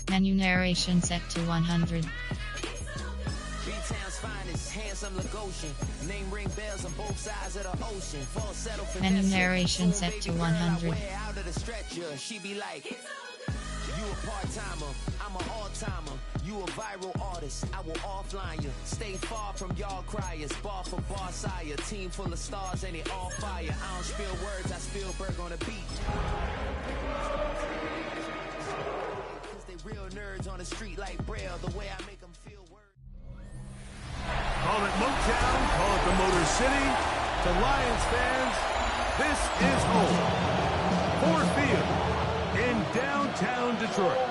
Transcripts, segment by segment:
Menu narration set to 100. B-Town's finest, handsome Lagosian. Name ring bells on both sides of the ocean. Falsetto for Menu narration set to 100. Out of the stretcher, she be like, you a part-timer, I'm an all-timer. You a viral artist, I will offline you. Stay far from y'all criers, bar for bar sire. Team full of stars and it all fire. I don't spill words, I spill Berg on the beat. Cause they real nerds on the street like Braille. The way I make them feel words. Call it Motown, call it the Motor City. To Lions fans, this is home. Ford Field in downtown Detroit.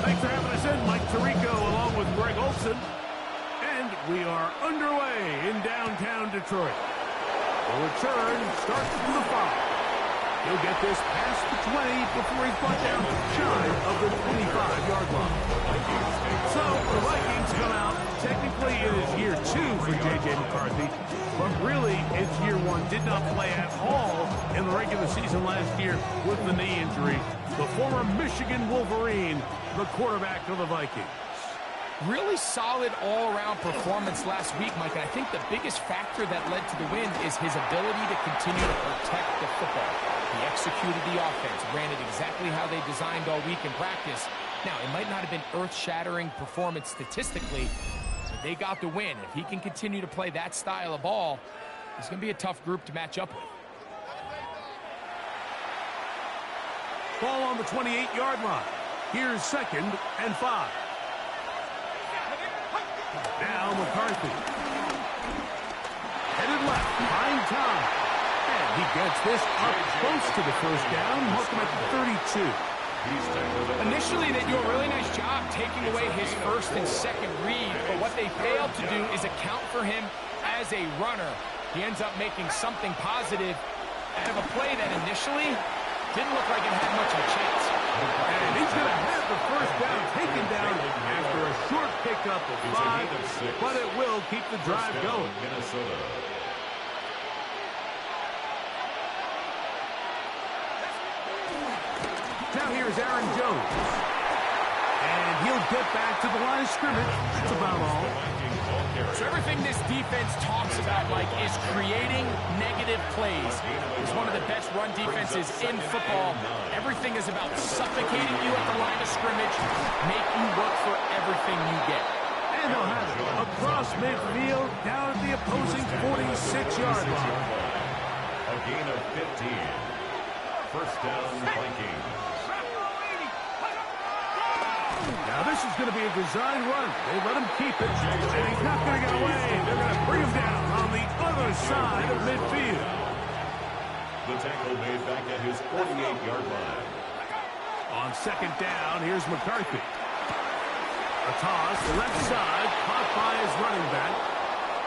Thanks for having us in, Mike Tirico along with Greg Olson. And we are underway in downtown Detroit. The return starts from the 5. He'll get this past the 20 before he's brought down shy of the 25-yard line. So the Vikings come out. Technically, it is year 2 for J.J. McCarthy, but really it's year 1. Did not play at all in the regular season last year with the knee injury. The former Michigan Wolverine, the quarterback of the Vikings. Really solid all-around performance last week, Mike, and I think the biggest factor that led to the win is his ability to continue to protect the football. He executed the offense, ran it exactly how they designed all week in practice. Now, it might not have been earth-shattering performance statistically, but they got the win. If he can continue to play that style of ball, it's going to be a tough group to match up with. Ball on the 28-yard line. Here's 2nd and 5. Now McCarthy. Headed left, behind Tom. And he gets this up close to the first down, marking at the 32. Initially, they do a really nice job taking away his first and second read, but what they failed to do is account for him as a runner. He ends up making something positive out of a play that initially didn't look like it had much of a chance. And he's going to have the first down taken down after a short pickup of 5, but it will keep the drive going. Now here's Aaron Jones. And he'll get back to the line of scrimmage. That's about all. So everything this defense talks about, Mike, is creating negative plays. It's one of the best run defenses in football. Everything is about suffocating you at the line of scrimmage, make you work for everything you get. And they'll have it across midfield, down at the opposing 46-yard line. A gain of 15. First down, Vikings. Now this is going to be a design run. They let him keep it, and he's not going to get away. They're going to bring him down on the other side of midfield. The tackle made back at his 48-yard line. On 2nd down, here's McCarthy. A toss, left side, caught by his running back.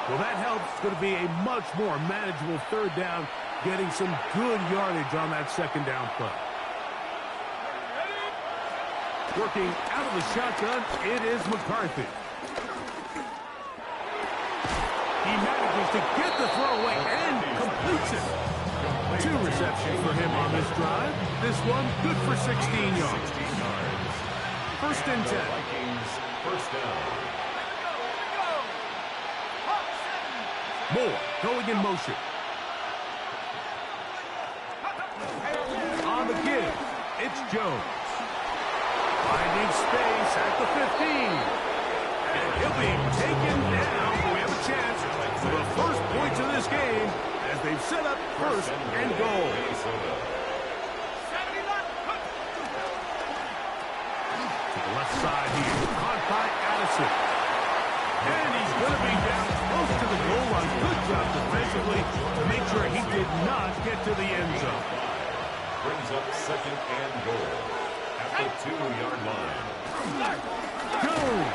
Well, that helps. It's going to be a much more manageable 3rd down, getting some good yardage on that 2nd down play. Working out of the shotgun, it is McCarthy. He manages to get the throw away and completes it. 2 receptions for him on this drive. This one good for 16 yards. 1st and 10. Vikings, first down. Moore going in motion. On the give, it's Jones. Finding space at the 15. And he'll be taken down. We have a chance for the first points of this game as they've set up 1st and goal. To the left side here. Caught by Addison. And he's going to be down close to the goal line. Good job defensively to make sure he did not get to the end zone. Brings up 2nd and goal. The 2-yard line. Jones.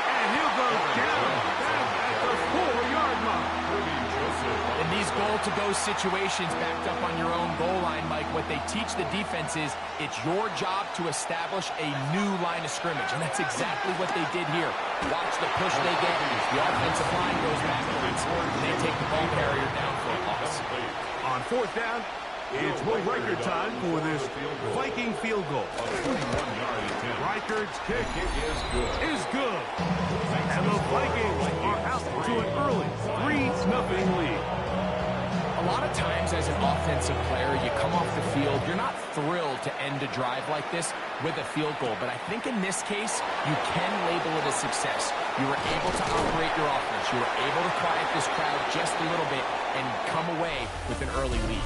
And he'll go down back at the 4-yard line. In these goal-to-go situations backed up on your own goal line, Mike, what they teach the defense is it's your job to establish a new line of scrimmage, and that's exactly what they did here. Watch the push they get. The offensive line goes backwards, and they take the ball carrier down for a loss. On 4th down, It's Will Riker time for this Viking field goal. Riker's kick is good. And the Vikings are out to an early 3-0 lead. A lot of times as an offensive player, you come off the field, you're not thrilled to end a drive like this with a field goal. But I think in this case, you can label it a success. You were able to operate your offense. You were able to quiet this crowd just a little bit and come away with an early lead.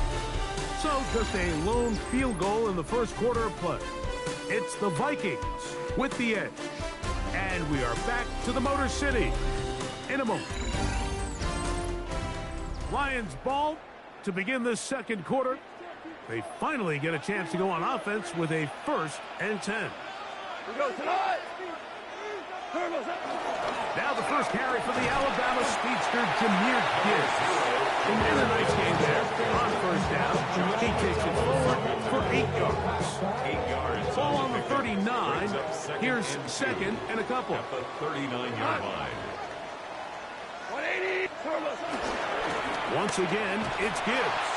So just a lone field goal in the first quarter of play. It's the Vikings with the edge. And we are back to the Motor City in a moment. Lions ball to begin this second quarter. They finally get a chance to go on offense with a 1st and 10. Now the first carry for the Alabama speedster, Jahmyr Gibbs. He made a nice game there on 1st down. He takes it forward for 8 yards. 8 yards. Ball on the 39. Here's 2nd and a couple. At the 39-yard line. 180. Once again, it's Gibbs.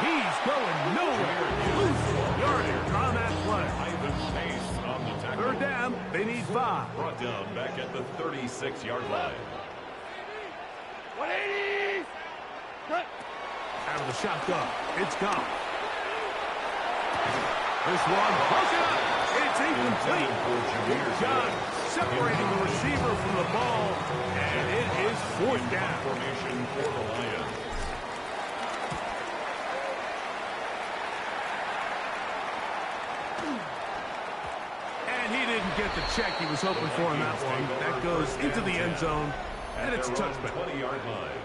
He's going nowhere. Losing yardage on that play. Ivan Pace on the tackle. 3rd down. They need 5. Brought down back at the 36-yard line. 180. Out of the shotgun. It's gone. This one broken up. It's incomplete. John separating the receiver from the ball. And it is 4th down. Formation for the Lions. And he didn't get the check he was hoping for in that one. That goes into the end zone. And it's a touchback. 20-yard line.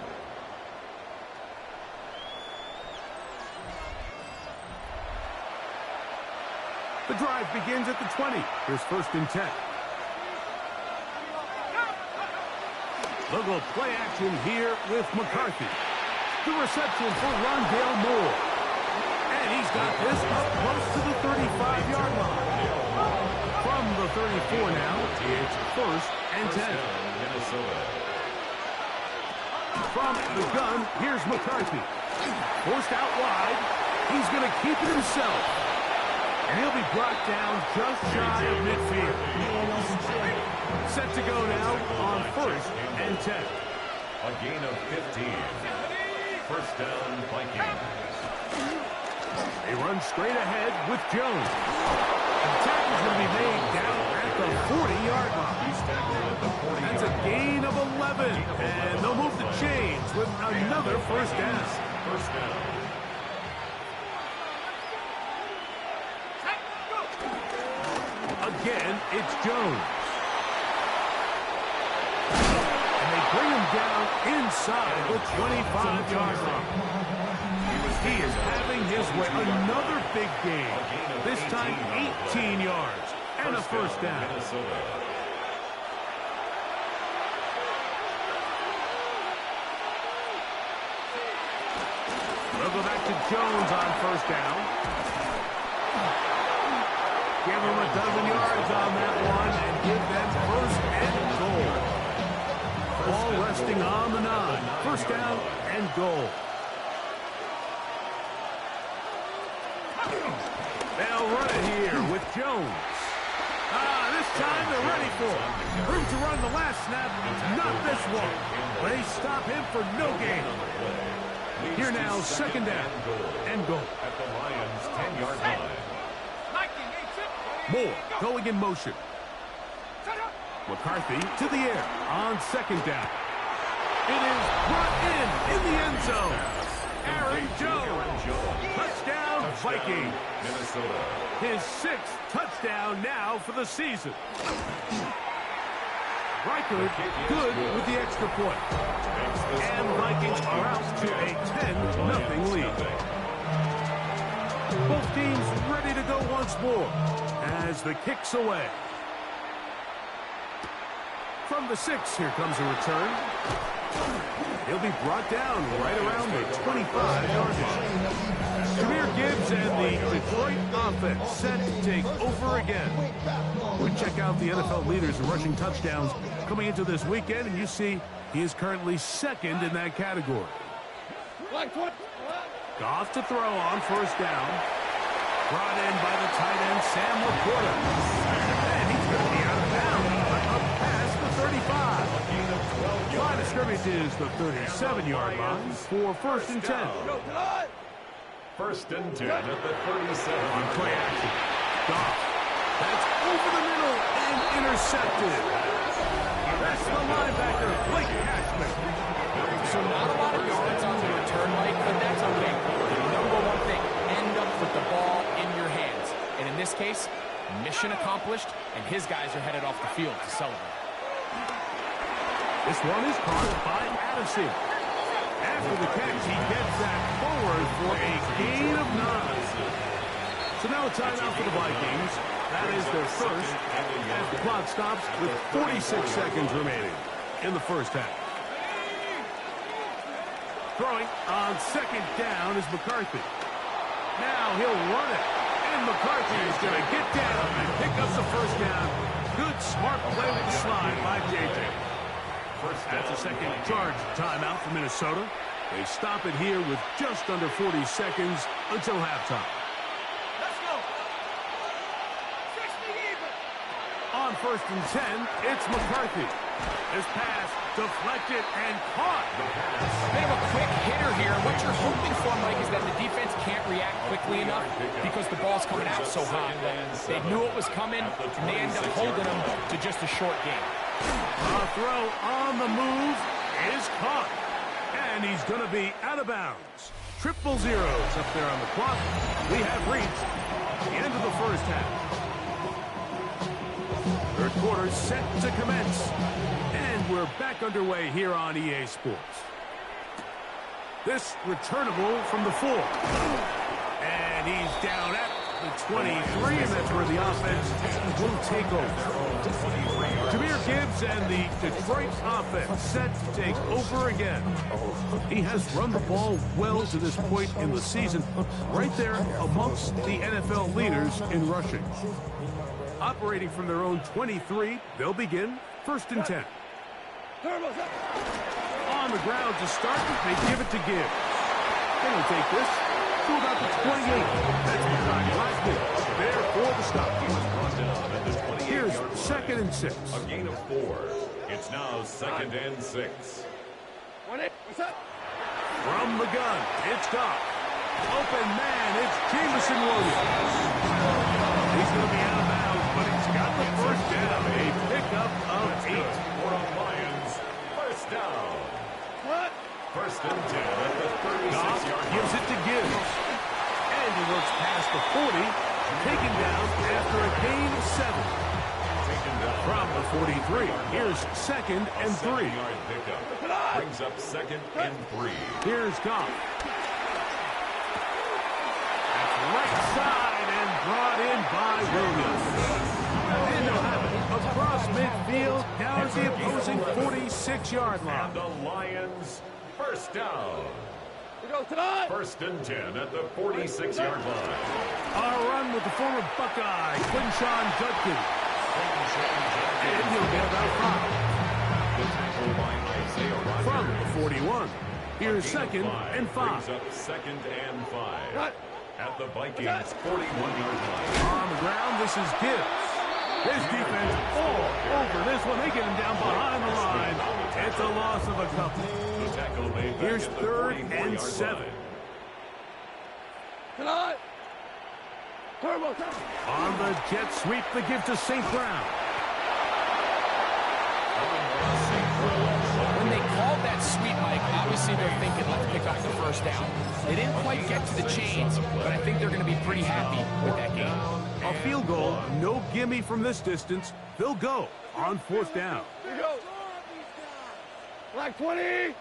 The drive begins at the 20. Here's 1st and 10. Little play action here with McCarthy. The reception for Rondale Moore. And he's got this up close to the 35-yard line. From the 34 now, it's 1st and 10. Minnesota. From the gun, here's McCarthy. Forced out wide. He's going to keep it himself. And he'll be brought down just shy of midfield. Set to go now on 1st and 10. A gain of 15. 1st down, Vikings. They run straight ahead with Jones. The tackle's going to be made down at the 40-yard line. He's tackled at the 40. That's a gain of 11. And they'll move the chains with another 1st down. 1st down. Again, it's Jones. And they bring him down inside the 25-yard line. He is having his way. Another big game. This time 18 yards and a 1st down. Minnesota. They'll go back to Jones on 1st down. Give him a dozen yards on that one and give them 1st and goal. Ball resting on the 9. 1st down and goal. They'll run it here with Jones. This time they're ready for it. Room to run the last snap. Not this one. They stop him for no gain. Here now, 2nd down and goal. At the Lions' 10-yard line. Moore going in motion. McCarthy to the air on 2nd down. It is brought in the end zone. Aaron Jones. Touchdown, Vikings. Minnesota. His 6th touchdown now for the season. Riker good with the extra point. And Vikings are out to a 10-0 lead. Both teams ready to go once more as the kick's away. From the 6, here comes a return. He'll be brought down right around the 25-yard line. Jahmyr Gibbs and the Detroit offense set to take over again. We check out the NFL leaders in rushing touchdowns coming into this weekend, and you see he is currently 2nd in that category. Goff to throw on first down. Brought in by the tight end, Sam Laporta. And he's going to be out of bounds. Up past the 35. Line of scrimmage is the 37-yard line for first and 10. First and 10 at the 37. On play action. Goff. That's over the middle and intercepted. That's the linebacker, Blake Cashman. So not a lot of yards on the return, Mike, but that's okay. The number one thing, end up with the ball in your hands. And in this case, mission accomplished, and his guys are headed off the field to celebrate. This one is caught by Addison. After the catch, he gets that forward for a gain of 9. So now a timeout for the Vikings. That is their first, as the clock stops with 46 seconds remaining in the first half. Throwing on second down is McCarthy. Now he'll run it, and McCarthy is going to get down and pick up the first down. Good, smart play with the slide by J.J. That's a second charge timeout for Minnesota. They stop it here with just under 40 seconds until halftime. Let's go. 60 even. On first and 10, it's McCarthy. This pass deflected and caught. Bit of a quick hitter here. What you're hoping for, Mike, is that the defense can't react quickly enough because the ball's coming out so hot. They knew it was coming, and they end up holding them to just a short game. A throw on the move is caught. And he's going to be out of bounds. Triple zeros up there on the clock. We have reached the end of the first half. Third quarter set to commence. And we're back underway here on EA Sports. This returnable from the 4. And he's down at the 23, and that's where the offense will take over. Jahmyr Gibbs and the Detroit offense set to take over again. He has run the ball well to this point in the season, right there amongst the NFL leaders in rushing. Operating from their own 23, they'll begin first and 10. On the ground to start, they give it to Gibbs. They'll take this to about the 28. That's behind Blackman. There for the stop. Here's second and 6. A gain of 4. It's now second and 6. From the gun, it's Goff. Open man, it's Jameson Williams. He's going to be out of bounds, but he's got the first down. A pickup of 8. For the Lions, first down. First and 10 at the 36-yard line. Gives it to Gibbs. And he looks past the 40, taken down after a gain of 7. From the 43, here's second and 3. 7-yard pickup. Brings up second and 3. Here's Goff. That's right side and brought in by Williams. And they'll have it across midfield down to the opposing 46-yard line. And the Lions, first down. First and 10 at the 46-yard line. A run with the former Buckeye, Quinshawn Judkins. And he'll get about 5. The tackle by Isaiah Rodgers. From the 41. Here's second and 5. Brings up second and 5. At the Vikings' 41-yard line. On the ground, this is Gibbs. His defense all over this one. They get him down behind the line. It's a loss of a couple. The tackle made back Here's at the third and 44-yard 7. line. On the jet sweep, the give to St. Brown. When they called that sweep, Mike, obviously they're thinking, let's pick up the first down. They didn't quite get to the chains, but I think they're going to be pretty happy with that game. A field goal, no gimme from this distance. They'll go on fourth down. Black 20.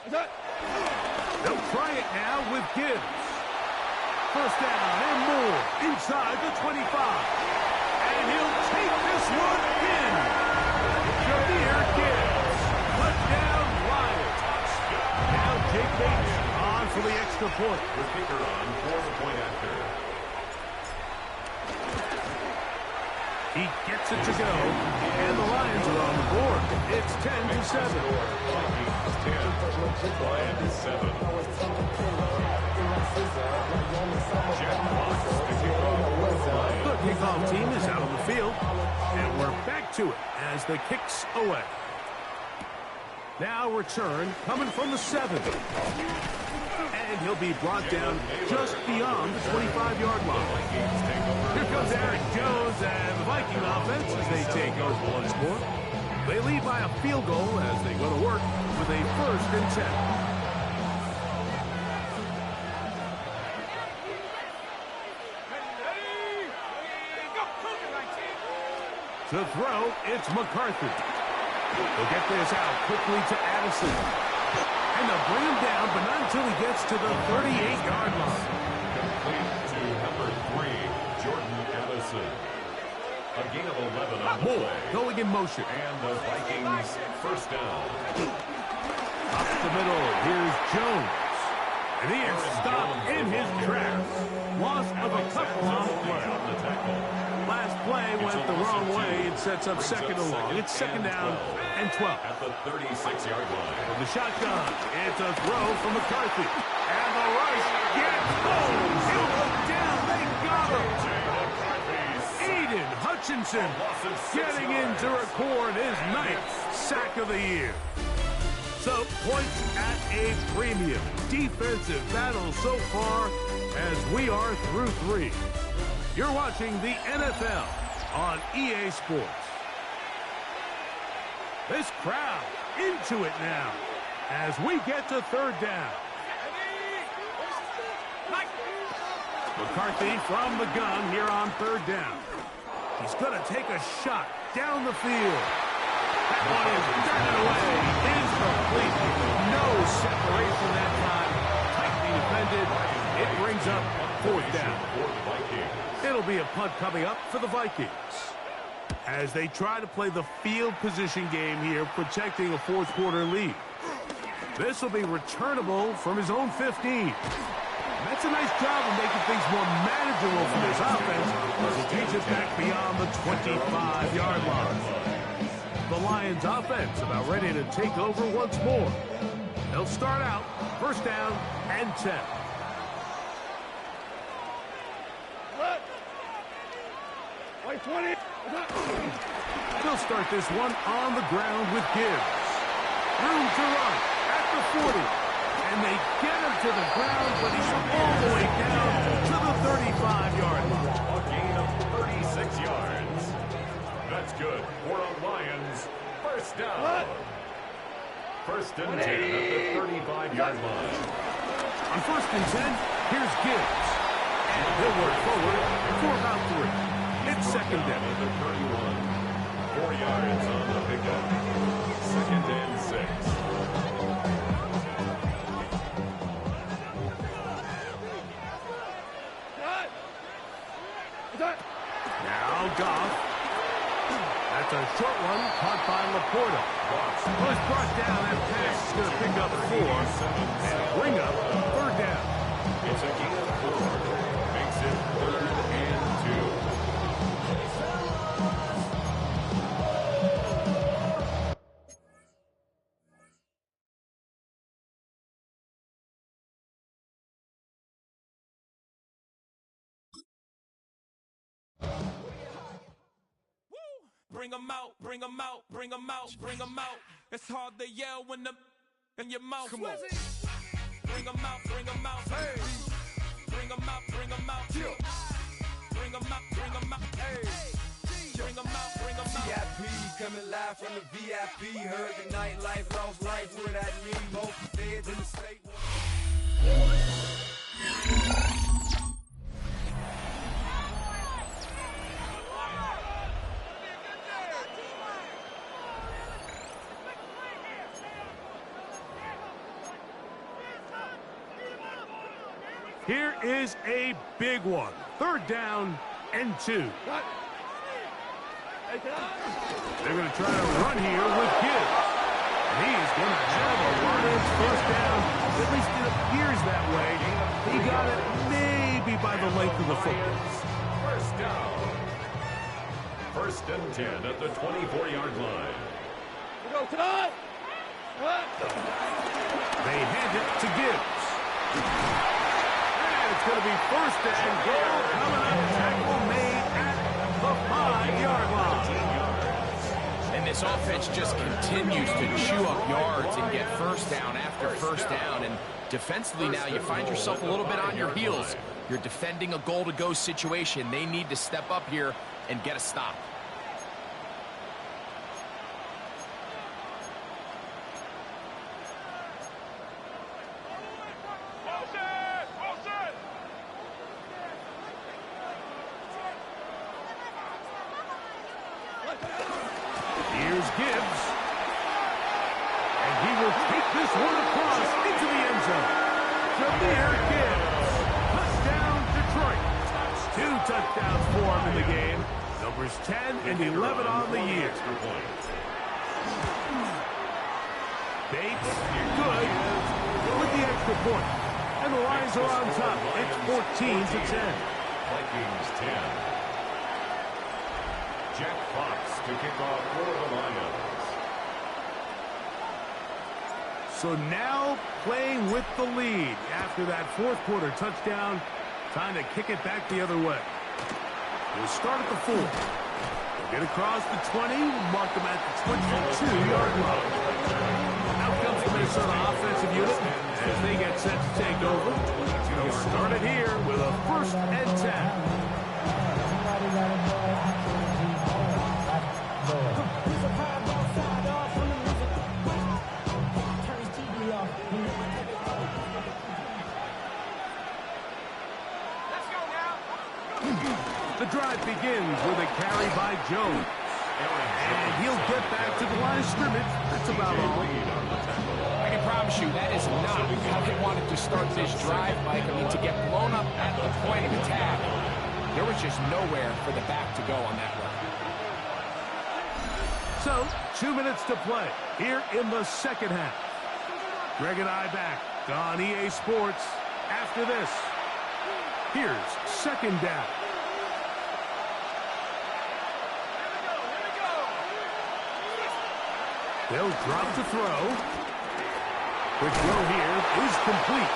They'll try it now with Gibbs. First down and more inside the 25. And he'll take this one in. Jahmyr Gibbs. Touchdown Lions. Now Jake Bates on for the extra point. The kicker on for the point after. He gets it to go. And the Lions are on the board. It's 10-7. 10. Lions 7. Jack Fox to kick off for the Lions. The kickoff team is out on the field, and we're back to it as the kick's away. Now return coming from the 7. And he'll be brought down just beyond the 25-yard line. Here comes Aaron Jones and the Viking offense as they take over once more. They lead by a field goal as they go to work with a 1st and 10. To throw, it's McCarthy. He'll get this out quickly to Addison. And they'll bring him down, but not until he gets to the 38-yard line. Complete to number 3, Jordan Addison. A gain of 11 on the play. Going in motion. And the Vikings 1st down. Up the middle, here's Jones. And he is stopped in his tracks. Loss of a couple on the play. Last play went the wrong way. It sets up 2nd and long. It's 2nd down and 12. At the 36-yard line. From the shotgun, it's a throw from McCarthy. And the rush gets home. He'll go down. They got him. Aiden Hutchinson getting in to record his 9th sack of the year. So points at a premium. Defensive battle so far as we are through 3. You're watching the NFL on EA Sports. This crowd into it now as we get to 3rd down. McCarthy from the gun here on 3rd down. He's going to take a shot down the field. That one is batted away. Incomplete. No separation that time. Tightly defended. It brings up 4th down. It'll be a punt coming up for the Vikings as they try to play the field position game here, protecting a 4th quarter lead. This will be returnable from his own 15. That's a nice job of making things more manageable for this offense as it takes it back beyond the 25-yard line. The Lions offense about ready to take over once more. They'll start out 1st down and 10. White 20. They'll start this one on the ground with Gibbs. Room to run at the 40. And they get him to the ground, but he's all the way down to the 35-yard line. A gain of 36 yards. That's good for the Lions. 1st down. 1st and 10 at the 35-yard line. On 1st and 10, here's Gibbs. And he'll work forward for about 3. It's 2nd down. At the 31. 4 yards on the pickup. 2nd and 6. Now Goff. That's a short one caught by Laporta. Was brought down. That pass is going to pick up 4 and bring up 3rd down. It's a gain of 4. Makes it 3rd and 2. Bring 'em out, bring 'em out, bring 'em out, bring 'em out. It's hard to yell when the in your mouth. Come on. Bring 'em out, bring 'em out. Hey. Bring 'em out, bring 'em out. Yeah. Bring 'em out, bring 'em out. Hey. Bring 'em out, bring 'em out. VIP coming live from the VIP. Heard the nightlife, lost life without me. Most feds in the state. Here is a big one. 3rd down and 2. They're going to try to run here with Gibbs. And he's going to have a Lions 1st down. At least it appears that way. He got it maybe by the length of the football. 1st down. 1st and 10 at the 24-yard line. We go tonight. to Gibbs. And it's going to be first and goal coming up. Tackle made at the 5-yard line. And this offense just continues to chew up yards and get first down after first down. And defensively now, you find yourself a little bit on your heels. You're defending a goal-to-go situation. They need to step up here and get a stop. Here's Gibbs. And he will take this one across into the end zone. Jahmyr Gibbs. Touchdown, Detroit. 2 touchdowns for him in the game. Numbers 10 and 11 on the year. Bates, good with the extra point. And the Lions are on top. It's 14-10. Vikings 10. Jack Fox to kick off for the Lions. So now playing with the lead after that fourth quarter touchdown. Time to kick it back the other way. We'll start at the 4. They'll get across the 20, mark them at the 22-yard line. Out comes the Minnesota offensive unit as they get set to take over. They'll start it here with a 1st and 10. The drive begins with a carry by Jones. And he'll get back to the line of scrimmage. That's about all. I can promise you that is not how they wanted to start this drive, Mike. I mean, to get blown up at the point of attack, there was just nowhere for the back to go on that run. So, 2 minutes to play here in the second half. Greg and I back on EA Sports after this. Here's second down. They'll drop to throw. Quick throw here is complete.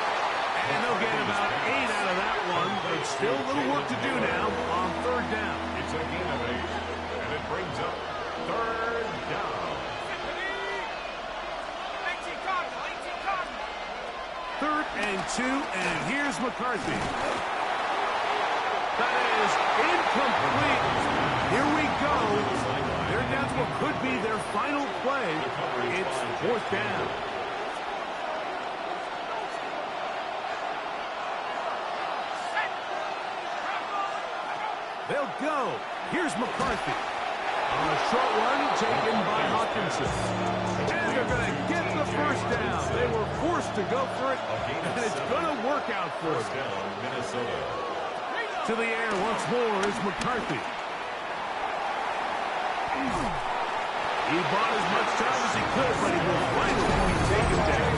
And they'll get about 8 out of that one, but still a little work to do now on 3rd down. It's a gain of 8, and it brings up 3rd down. 3rd and 2, and here's McCarthy. That is incomplete. Here we go. They're down to what could be their final play. It's 4th down. They'll go. Here's McCarthy. On a short one taken by Hawkinson. And they're going to get the 1st down. They were forced to go for it, and it's going to work out for them. Down, Minnesota. To the air once more is McCarthy. He bought as much time as he could, but he will finally be taken down.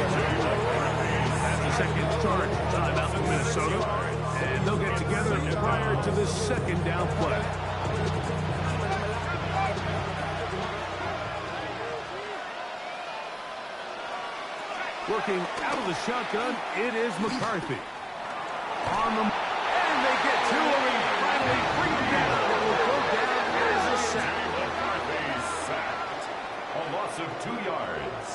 At the second charge, timeout in Minnesota. And they'll get together prior to this 2nd down play. Working out of the shotgun, it is McCarthy. On them, and they get to him and finally bring him down. It will go down as a sack. McCarthy sacked. A loss of 2 yards.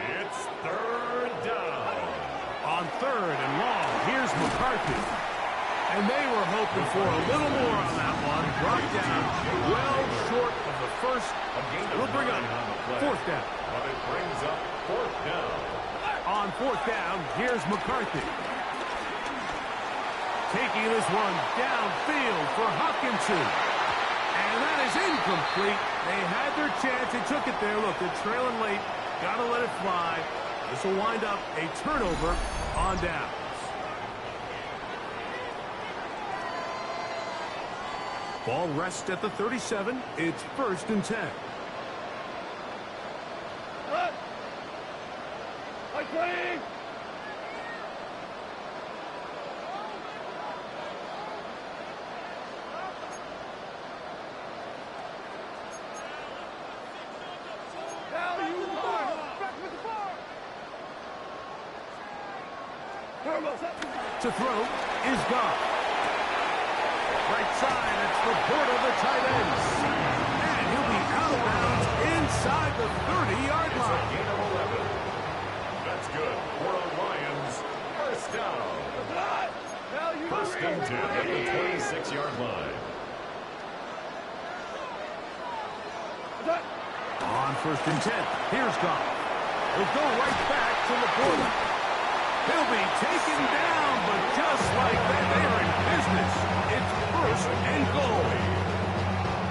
It's 3rd down. On 3rd and long, here's McCarthy. And they were hoping for a little more on that one. Brought down well short of the 1st. It'll bring up 4th down. But it brings up 4th down. On 4th down, here's McCarthy. Taking this one downfield for Hawkinson. And that is incomplete. They had their chance. They took it there. Look, they're trailing late. Got to let it fly. This will wind up a turnover on downs. Ball rests at the 37. It's 1st and 10. Playing. Now you are back with the ball. To throw is gone. Right side, it's the Porter, the tight end. And he'll be out of bounds inside the 30-yard line. Gain of 11. That's good. For the Lions, first down. First and 10 at the 26-yard line. On first and 10, here's Goff. He'll go right back to Laporta. He'll be taken down, but just like that, they are in business. It's first and goal.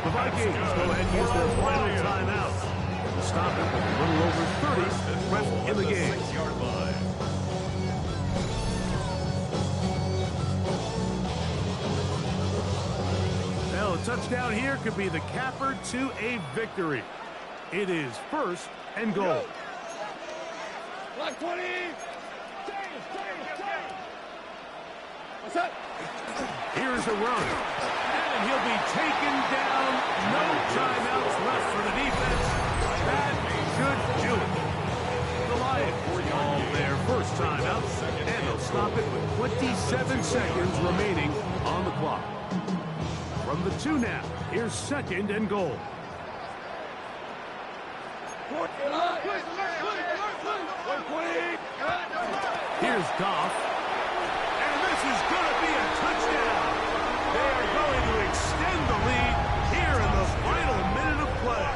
The Vikings go ahead and use their final timeout. To stop it with a little over 30 left in the game. 6-yard line. Well, a touchdown here could be the capper to a victory. It is first and goal. Black 20. What's that? Here's a run. And he'll be taken down. No timeouts left for the defense. That should do it. The Lions call their first timeout, and they'll stop it with 27 seconds remaining on the clock. From the 2 now, here's second and goal. Here's Goff. And this is going to be a touchdown. They are going to extend the lead here in the final minute of play.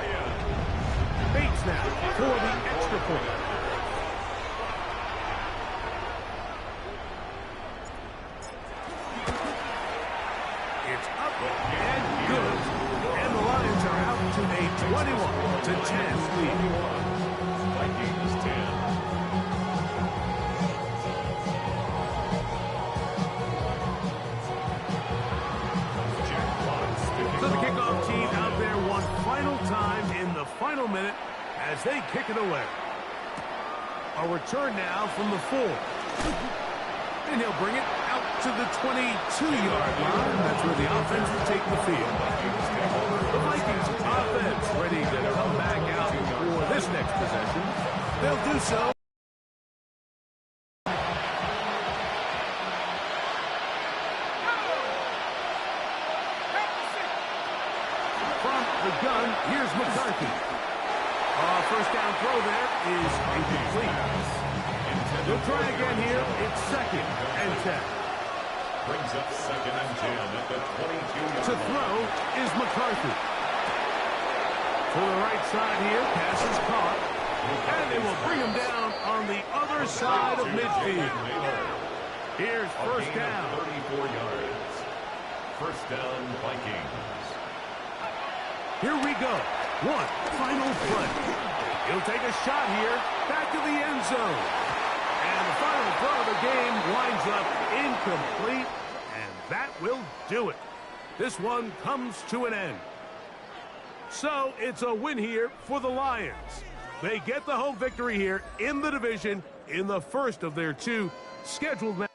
Bates now for the extra point. It's up and good. And the Lions are out to a 21-10 lead. Vikings 10. So the kickoff team out there one final time in the final minute as they kick it away. A return now from the 4. And he'll bring it out to the 22-yard line. That's where the offense will take the field. The Vikings offense ready to come back out for this next possession. They'll do so. From the gun, here's McCarthy. First down throw there is incomplete. They'll try again here. It's second and 10. Brings up second and 10 at the 22-yard To throw is McCarthy. To the right side here, pass is caught. And they will bring him down on the other side of midfield. Here's first down. 34 yards. First down, Vikings. Here we go. One final play. He'll take a shot here, back to the end zone. And the final throw of the game winds up incomplete, and that will do it. This one comes to an end. So it's a win here for the Lions. They get the home victory here in the division in the first of their 2 scheduled matches.